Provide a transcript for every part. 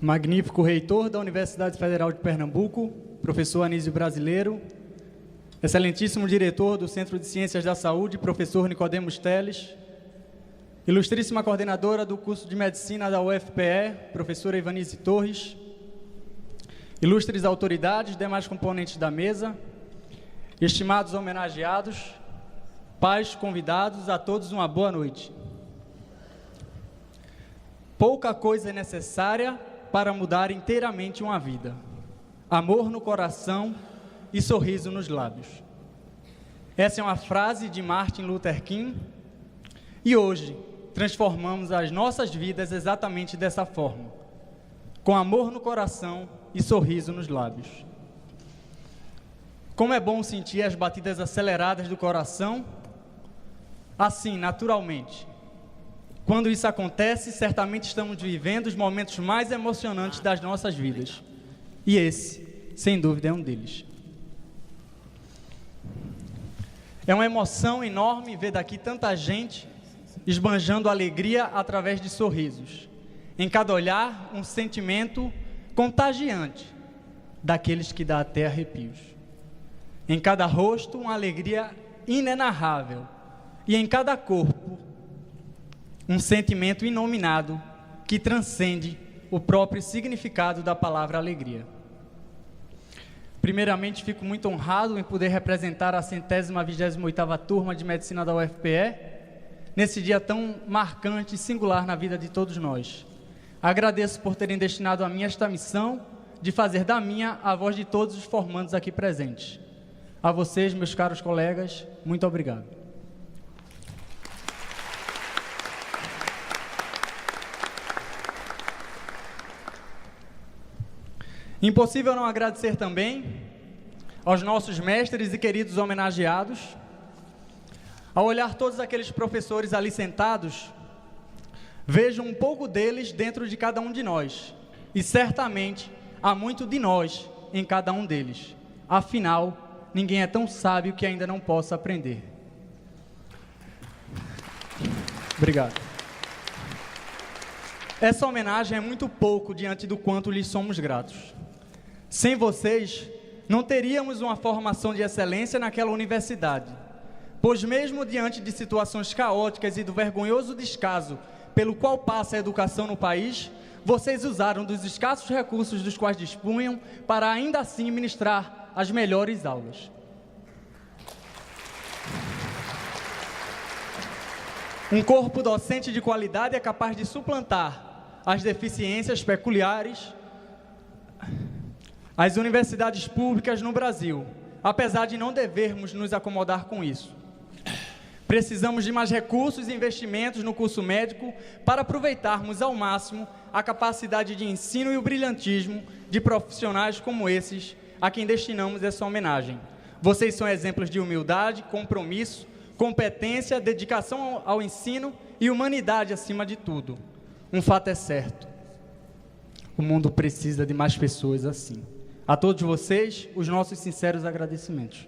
magnífico reitor da Universidade Federal de Pernambuco, professor Anísio Brasileiro, excelentíssimo diretor do Centro de Ciências da Saúde, professor Nicodemos Teles, ilustríssima coordenadora do curso de Medicina da UFPE, professora Ivanice Torres, ilustres autoridades, demais componentes da mesa, estimados homenageados, pais, convidados, a todos uma boa noite. Pouca coisa é necessária para mudar inteiramente uma vida: amor no coração e sorriso nos lábios. Essa é uma frase de Martin Luther King e hoje transformamos as nossas vidas exatamente dessa forma, com amor no coração e sorriso nos lábios. Como é bom sentir as batidas aceleradas do coração, assim, naturalmente. Quando isso acontece, certamente estamos vivendo os momentos mais emocionantes das nossas vidas. E esse, sem dúvida, é um deles. É uma emoção enorme ver daqui tanta gente esbanjando alegria através de sorrisos. Em cada olhar, um sentimento contagiante, daqueles que dá até arrepios. Em cada rosto, uma alegria inenarrável. E em cada corpo, um sentimento inominado que transcende o próprio significado da palavra alegria. Primeiramente, fico muito honrado em poder representar a 128ª turma de Medicina da UFPE, nesse dia tão marcante e singular na vida de todos nós. Agradeço por terem destinado a mim esta missão de fazer da minha a voz de todos os formandos aqui presentes. A vocês, meus caros colegas, muito obrigado. Impossível não agradecer também aos nossos mestres e queridos homenageados. Ao olhar todos aqueles professores ali sentados, vejo um pouco deles dentro de cada um de nós. E certamente há muito de nós em cada um deles. Afinal, ninguém é tão sábio que ainda não possa aprender. Obrigado. Essa homenagem é muito pouco diante do quanto lhes somos gratos. Sem vocês, não teríamos uma formação de excelência naquela universidade, pois mesmo diante de situações caóticas e do vergonhoso descaso pelo qual passa a educação no país, vocês usaram dos escassos recursos dos quais dispunham para ainda assim ministrar as melhores aulas. Um corpo docente de qualidade é capaz de suplantar as deficiências peculiares às universidades públicas no Brasil, apesar de não devermos nos acomodar com isso. Precisamos de mais recursos e investimentos no curso médico para aproveitarmos ao máximo a capacidade de ensino e o brilhantismo de profissionais como esses a quem destinamos essa homenagem. Vocês são exemplos de humildade, compromisso, competência, dedicação ao ensino e humanidade acima de tudo. Um fato é certo: o mundo precisa de mais pessoas assim. A todos vocês, os nossos sinceros agradecimentos.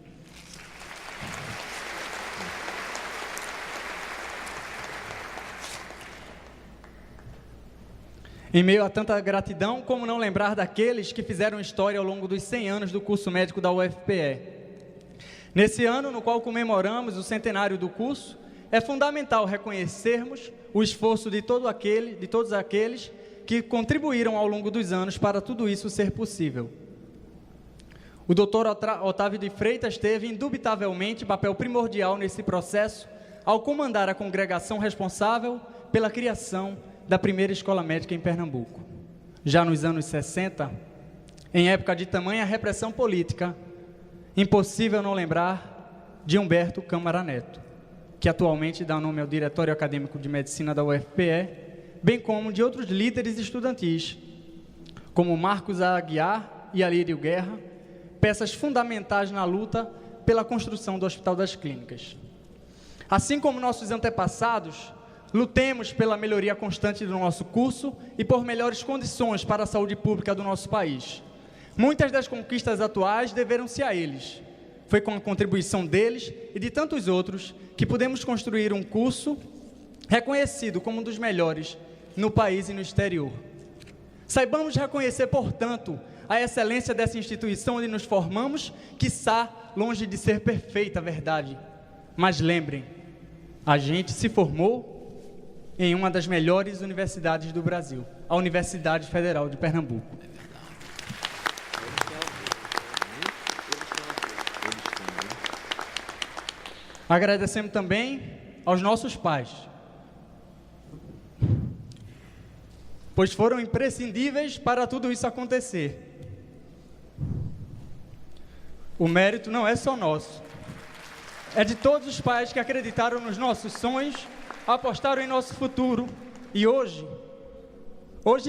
Em meio a tanta gratidão, como não lembrar daqueles que fizeram história ao longo dos 100 anos do curso médico da UFPE? Nesse ano, no qual comemoramos o centenário do curso, é fundamental reconhecermos o esforço de todos aqueles que contribuíram ao longo dos anos para tudo isso ser possível. O Dr. Otávio de Freitas teve, indubitavelmente, papel primordial nesse processo ao comandar a congregação responsável pela criação da primeira escola médica em Pernambuco. Já nos anos 60, em época de tamanha repressão política, impossível não lembrar de Humberto Câmara Neto, que atualmente dá nome ao Diretório Acadêmico de Medicina da UFPE, bem como de outros líderes estudantis, como Marcos Aguiar e Alírio Guerra, peças fundamentais na luta pela construção do Hospital das Clínicas. Assim como nossos antepassados, lutemos pela melhoria constante do nosso curso e por melhores condições para a saúde pública do nosso país. Muitas das conquistas atuais deveram-se a eles. Foi com a contribuição deles e de tantos outros que pudemos construir um curso reconhecido como um dos melhores no país e no exterior. Saibamos reconhecer, portanto, a excelência dessa instituição onde nos formamos, quiçá longe de ser perfeita, verdade. Mas lembrem, a gente se formou em uma das melhores universidades do Brasil, a Universidade Federal de Pernambuco. Agradecemos também aos nossos pais, pois foram imprescindíveis para tudo isso acontecer. O mérito não é só nosso, é de todos os pais que acreditaram nos nossos sonhos, apostaram em nosso futuro e hoje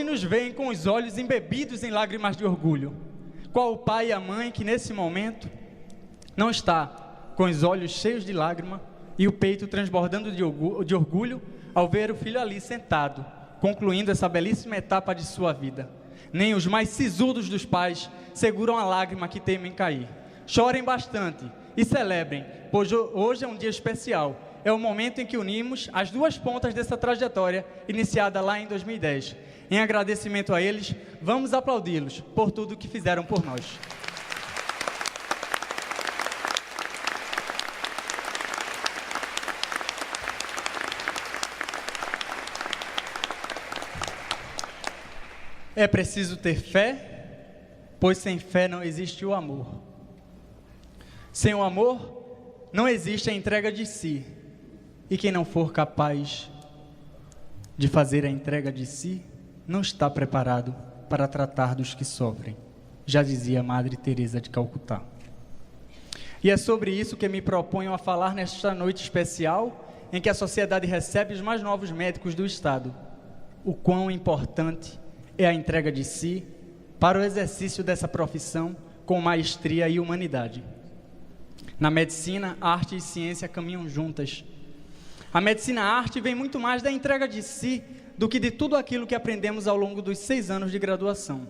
nos veem com os olhos embebidos em lágrimas de orgulho. Qual o pai e a mãe que nesse momento não está com os olhos cheios de lágrima e o peito transbordando de orgulho ao ver o filho ali sentado, concluindo essa belíssima etapa de sua vida? Nem os mais sisudos dos pais seguram a lágrima que temem cair. Chorem bastante e celebrem, pois hoje é um dia especial. É o momento em que unimos as duas pontas dessa trajetória iniciada lá em 2010. Em agradecimento a eles, vamos aplaudi-los por tudo que fizeram por nós. É preciso ter fé, pois sem fé não existe o amor. Sem o amor, não existe a entrega de si. E quem não for capaz de fazer a entrega de si, não está preparado para tratar dos que sofrem, já dizia Madre Teresa de Calcutá. E é sobre isso que me proponho a falar nesta noite especial, em que a sociedade recebe os mais novos médicos do Estado. O quão importante é a entrega de si para o exercício dessa profissão com maestria e humanidade. Na medicina, arte e ciência caminham juntas. A medicina-arte vem muito mais da entrega de si do que de tudo aquilo que aprendemos ao longo dos 6 anos de graduação.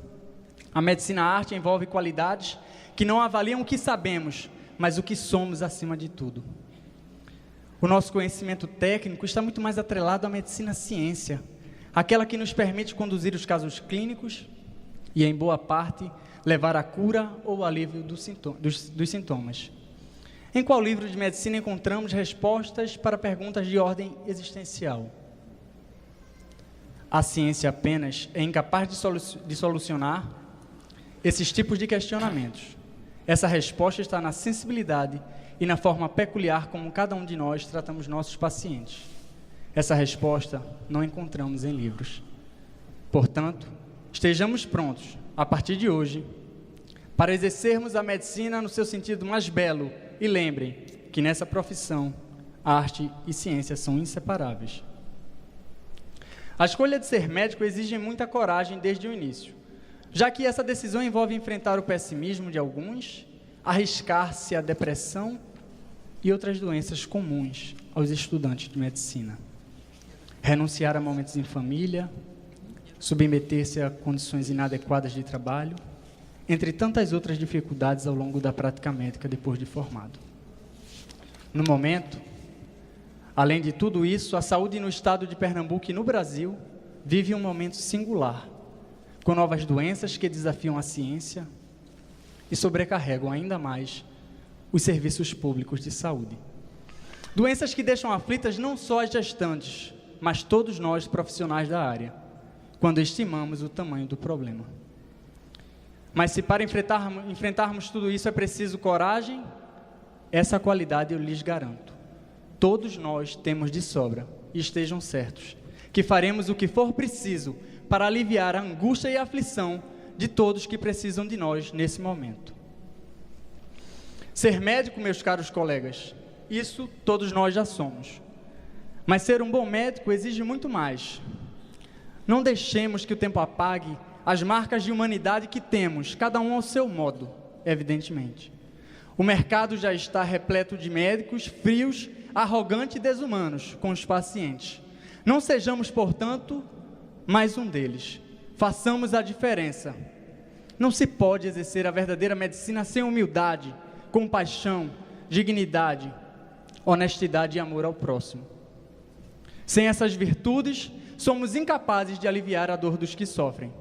A medicina-arte envolve qualidades que não avaliam o que sabemos, mas o que somos acima de tudo. O nosso conhecimento técnico está muito mais atrelado à medicina-ciência, aquela que nos permite conduzir os casos clínicos e, em boa parte, levar à cura ou alívio dos sintomas. Em qual livro de medicina encontramos respostas para perguntas de ordem existencial? A ciência apenas é incapaz de solucionar esses tipos de questionamentos. Essa resposta está na sensibilidade e na forma peculiar como cada um de nós tratamos nossos pacientes. Essa resposta não encontramos em livros. Portanto, estejamos prontos, a partir de hoje, para exercermos a medicina no seu sentido mais belo. E lembrem que nessa profissão, arte e ciência são inseparáveis. A escolha de ser médico exige muita coragem desde o início, já que essa decisão envolve enfrentar o pessimismo de alguns, arriscar-se à depressão e outras doenças comuns aos estudantes de medicina. Renunciar a momentos em família, submeter-se a condições inadequadas de trabalho, entre tantas outras dificuldades ao longo da prática médica depois de formado. No momento, além de tudo isso, a saúde no estado de Pernambuco e no Brasil vive um momento singular, com novas doenças que desafiam a ciência e sobrecarregam ainda mais os serviços públicos de saúde. Doenças que deixam aflitas não só as gestantes, mas todos nós profissionais da área, quando estimamos o tamanho do problema. Mas se para enfrentarmos tudo isso é preciso coragem, essa qualidade eu lhes garanto. Todos nós temos de sobra, e estejam certos, que faremos o que for preciso para aliviar a angústia e a aflição de todos que precisam de nós nesse momento. Ser médico, meus caros colegas, isso todos nós já somos. Mas ser um bom médico exige muito mais. Não deixemos que o tempo apague as marcas de humanidade que temos, cada um ao seu modo, evidentemente. O mercado já está repleto de médicos frios, arrogantes e desumanos com os pacientes. Não sejamos, portanto, mais um deles. Façamos a diferença. Não se pode exercer a verdadeira medicina sem humildade, compaixão, dignidade, honestidade e amor ao próximo. Sem essas virtudes, somos incapazes de aliviar a dor dos que sofrem.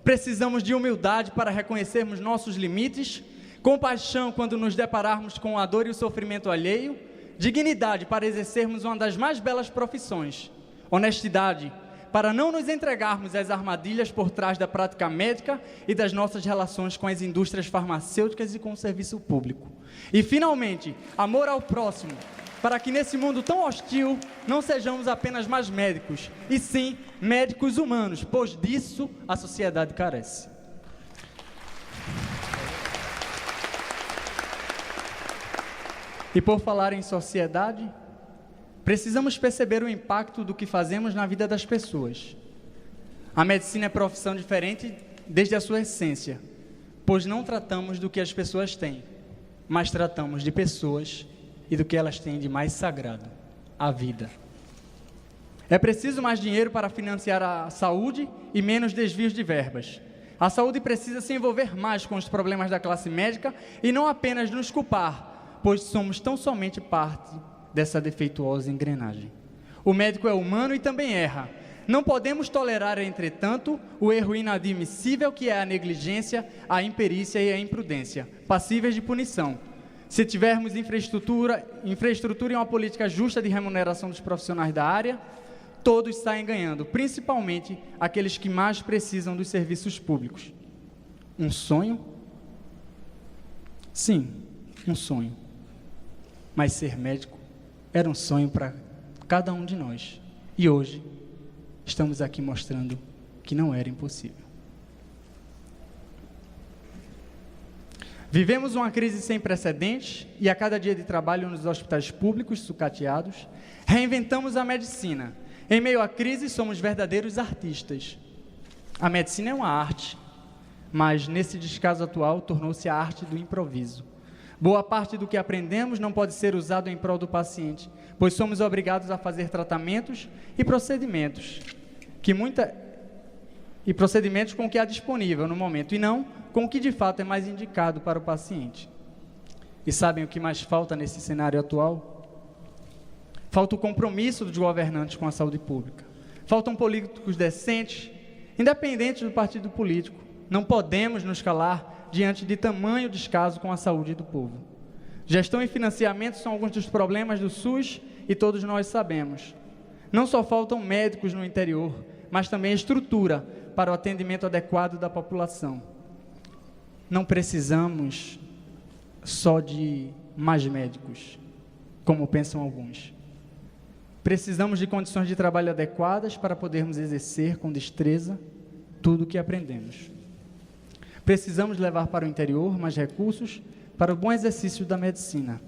Precisamos de humildade para reconhecermos nossos limites, compaixão quando nos depararmos com a dor e o sofrimento alheio, dignidade para exercermos uma das mais belas profissões, honestidade para não nos entregarmos às armadilhas por trás da prática médica e das nossas relações com as indústrias farmacêuticas e com o serviço público. E, finalmente, amor ao próximo, para que nesse mundo tão hostil não sejamos apenas mais médicos, e sim médicos humanos, pois disso a sociedade carece. E por falar em sociedade, precisamos perceber o impacto do que fazemos na vida das pessoas. A medicina é profissão diferente desde a sua essência, pois não tratamos do que as pessoas têm, mas tratamos de pessoas e do que elas têm de mais sagrado, a vida. É preciso mais dinheiro para financiar a saúde e menos desvios de verbas. A saúde precisa se envolver mais com os problemas da classe médica e não apenas nos culpar, pois somos tão somente parte dessa defeituosa engrenagem. O médico é humano e também erra. Não podemos tolerar, entretanto, o erro inadmissível que é a negligência, a imperícia e a imprudência, passíveis de punição. Se tivermos infraestrutura e uma política justa de remuneração dos profissionais da área, todos saem ganhando, principalmente aqueles que mais precisam dos serviços públicos. Um sonho? Sim, um sonho. Mas ser médico era um sonho para cada um de nós. E hoje, estamos aqui mostrando que não era impossível. Vivemos uma crise sem precedentes e a cada dia de trabalho nos hospitais públicos sucateados, reinventamos a medicina. Em meio à crise, somos verdadeiros artistas. A medicina é uma arte, mas nesse descaso atual tornou-se a arte do improviso. Boa parte do que aprendemos não pode ser usado em prol do paciente, pois somos obrigados a fazer tratamentos e procedimentos com o que há disponível no momento, e não com o que de fato é mais indicado para o paciente. E sabem o que mais falta nesse cenário atual? Falta o compromisso dos governantes com a saúde pública. Faltam políticos decentes, independentes do partido político. Não podemos nos calar diante de tamanho descaso com a saúde do povo. Gestão e financiamento são alguns dos problemas do SUS e todos nós sabemos. Não só faltam médicos no interior, mas também estrutura para o atendimento adequado da população. Não precisamos só de mais médicos, como pensam alguns. Precisamos de condições de trabalho adequadas para podermos exercer com destreza tudo o que aprendemos. Precisamos levar para o interior mais recursos para o bom exercício da medicina,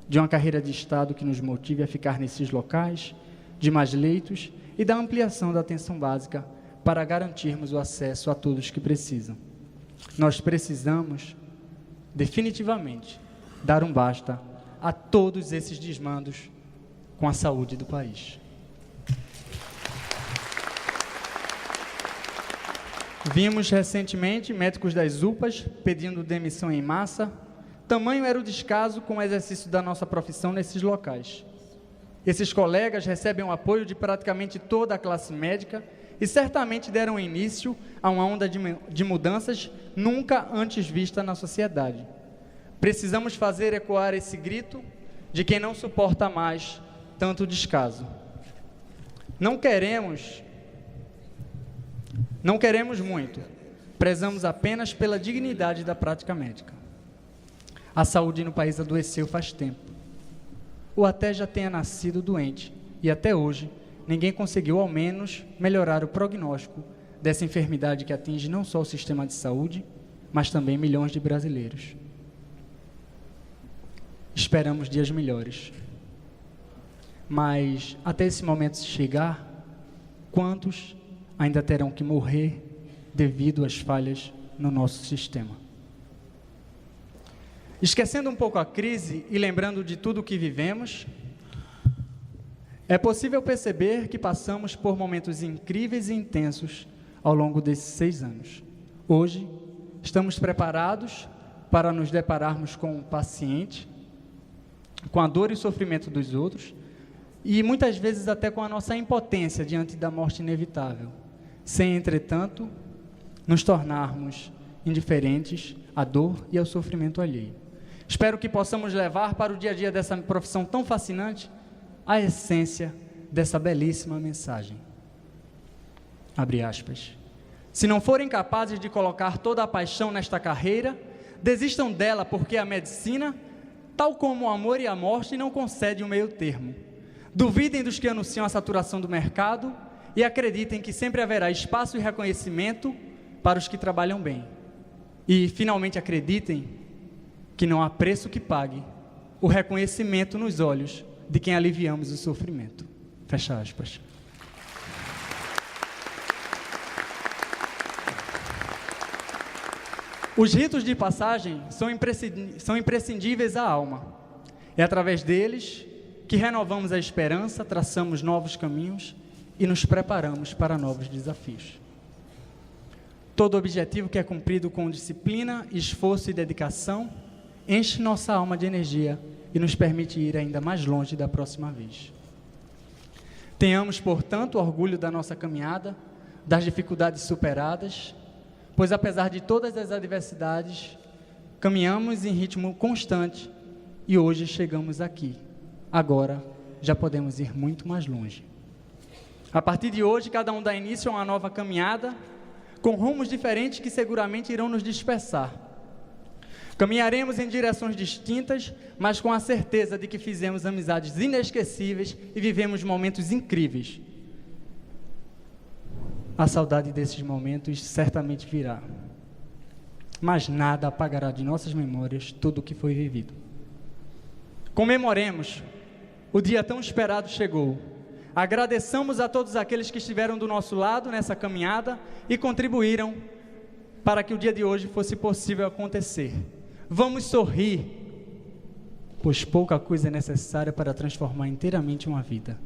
de uma carreira de Estado que nos motive a ficar nesses locais, de mais leitos e da ampliação da atenção básica para garantirmos o acesso a todos que precisam. Nós precisamos, definitivamente, dar um basta a todos esses desmandos com a saúde do país. Vimos recentemente médicos das UPAs pedindo demissão em massa. Tamanho era o descaso com o exercício da nossa profissão nesses locais. Esses colegas recebem o apoio de praticamente toda a classe médica e certamente deram início a uma onda de mudanças nunca antes vista na sociedade. Precisamos fazer ecoar esse grito de quem não suporta mais tanto descaso. Não queremos muito, prezamos apenas pela dignidade da prática médica. A saúde no país adoeceu faz tempo, ou até já tenha nascido doente, e até hoje ninguém conseguiu ao menos melhorar o prognóstico dessa enfermidade que atinge não só o sistema de saúde, mas também milhões de brasileiros. Esperamos dias melhores. Mas até esse momento chegar, quantos ainda terão que morrer devido às falhas no nosso sistema? Esquecendo um pouco a crise e lembrando de tudo o que vivemos, é possível perceber que passamos por momentos incríveis e intensos ao longo desses 6 anos. Hoje, estamos preparados para nos depararmos com o paciente, com a dor e o sofrimento dos outros, e muitas vezes até com a nossa impotência diante da morte inevitável, sem, entretanto, nos tornarmos indiferentes à dor e ao sofrimento alheio. Espero que possamos levar para o dia a dia dessa profissão tão fascinante a essência dessa belíssima mensagem. Abre aspas. Se não forem capazes de colocar toda a paixão nesta carreira, desistam dela, porque a medicina, tal como o amor e a morte, não concede um meio termo. Duvidem dos que anunciam a saturação do mercado e acreditem que sempre haverá espaço e reconhecimento para os que trabalham bem. E, finalmente, acreditem que não há preço que pague o reconhecimento nos olhos de quem aliviamos o sofrimento. Fecha aspas. Os ritos de passagem são imprescindíveis à alma. É através deles que renovamos a esperança, traçamos novos caminhos e nos preparamos para novos desafios. Todo objetivo que é cumprido com disciplina, esforço e dedicação enche nossa alma de energia e nos permite ir ainda mais longe da próxima vez. Tenhamos, portanto, orgulho da nossa caminhada, das dificuldades superadas, pois apesar de todas as adversidades, caminhamos em ritmo constante e hoje chegamos aqui. Agora já podemos ir muito mais longe. A partir de hoje, cada um dá início a uma nova caminhada, com rumos diferentes que seguramente irão nos dispersar. Caminharemos em direções distintas, mas com a certeza de que fizemos amizades inesquecíveis e vivemos momentos incríveis. A saudade desses momentos certamente virá, mas nada apagará de nossas memórias tudo o que foi vivido. Comemoremos, o dia tão esperado chegou. Agradeçamos a todos aqueles que estiveram do nosso lado nessa caminhada e contribuíram para que o dia de hoje fosse possível acontecer. Vamos sorrir, pois pouca coisa é necessária para transformar inteiramente uma vida.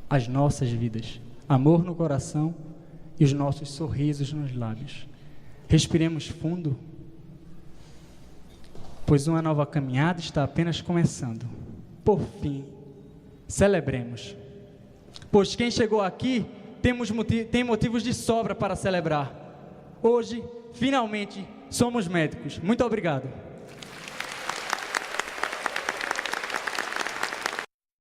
As nossas vidas, amor no coração e os nossos sorrisos nos lábios. Respiremos fundo, pois uma nova caminhada está apenas começando. Por fim, celebremos, pois quem chegou aqui tem motivos de sobra para celebrar. Hoje, finalmente, somos médicos. Muito obrigado.